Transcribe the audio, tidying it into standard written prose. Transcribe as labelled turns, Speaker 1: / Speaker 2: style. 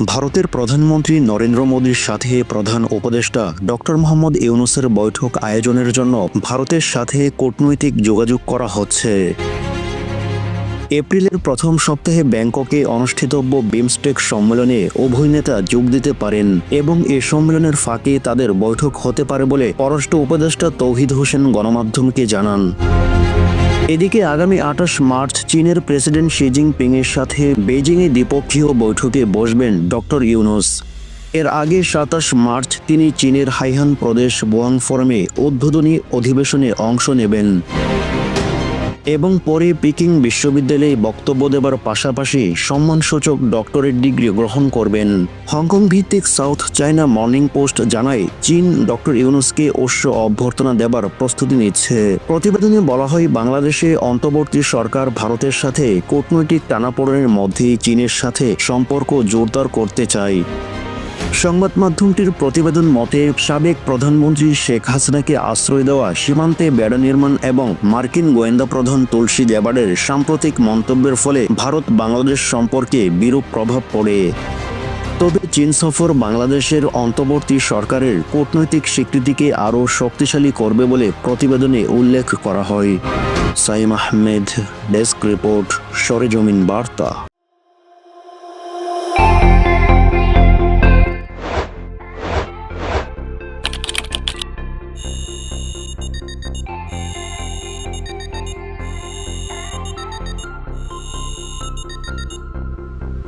Speaker 1: ভারতের প্রধানমন্ত্রী নরেন্দ্র মোদীর সাথে প্রধান উপদেষ্টা ডক্টর মোহাম্মদ ইউনূসের বৈঠক আয়োজনের জন্য ভারতের সাথে কূটনৈতিক যোগাযোগ করা হচ্ছে। এপ্রিলের প্রথম সপ্তাহে ব্যাংককে অনুষ্ঠিতব্য বিমস্টেক সম্মেলনে উভয় নেতা যোগ দিতে পারেন এবং এ সম্মেলনের ফাঁকে তাদের বৈঠক হতে পারে বলে পররাষ্ট্র উপদেষ্টা তৌহিদ হোসেন গণমাধ্যমকে জানান। এদিকে আগামী ২৮ মার্চ চীনের প্রেসিডেন্ট শি জিনপিংয়ের সাথে বেইজিংয়ে দ্বিপক্ষীয় বৈঠকে বসবেন ডক্টর ইউনূস। এর আগে ২৭ মার্চ তিনি চীনের হাইহান প্রদেশ বোয়াং ফোরামে উদ্বোধনী অধিবেশনে অংশ নেবেন এবং পরে পিকিং বিশ্ববিদ্যালয়ে বক্তব্য দেবার পাশাপাশি সম্মানসূচক ডক্টরেট ডিগ্রি গ্রহণ করবেন। হংকং ভিত্তিক সাউথ চায়না মর্নিং পোস্ট জানায়, চীন ডক্টর ইউনূসকে উষ্ণ অভ্যর্থনা দেবার প্রস্তুতি নিচ্ছে। প্রতিবেদনে বলা হয়, বাংলাদেশে অন্তর্বর্তী সরকার ভারতের সাথে কূটনৈতিক টানাপোড়েনের মধ্যেই চীনের সাথে সম্পর্ক জোরদার করতে চায়। সংবাদ মাধ্যমটির প্রতিবেদন মতে, সাবেক প্রধানমন্ত্রী শেখ হাসিনাকে আশ্রয় দেওয়া সীমান্তে বেড়া নির্মাণ এবং মার্কিন গোয়েন্দা প্রধান তুলসী গ্যাবার্ডের সাম্প্রতিক মন্তব্যের ফলে ভারত বাংলাদেশ সম্পর্কে বিরূপ প্রভাব পড়ে। তবে চীন সফর বাংলাদেশের অন্তর্বর্তী সরকারের কূটনৈতিক স্বীকৃতিকে আরও শক্তিশালী করবে বলে প্রতিবেদনে উল্লেখ করা হয়। সাইম আহমেদ, ডেস্ক রিপোর্ট, সরেজমিন বার্তা।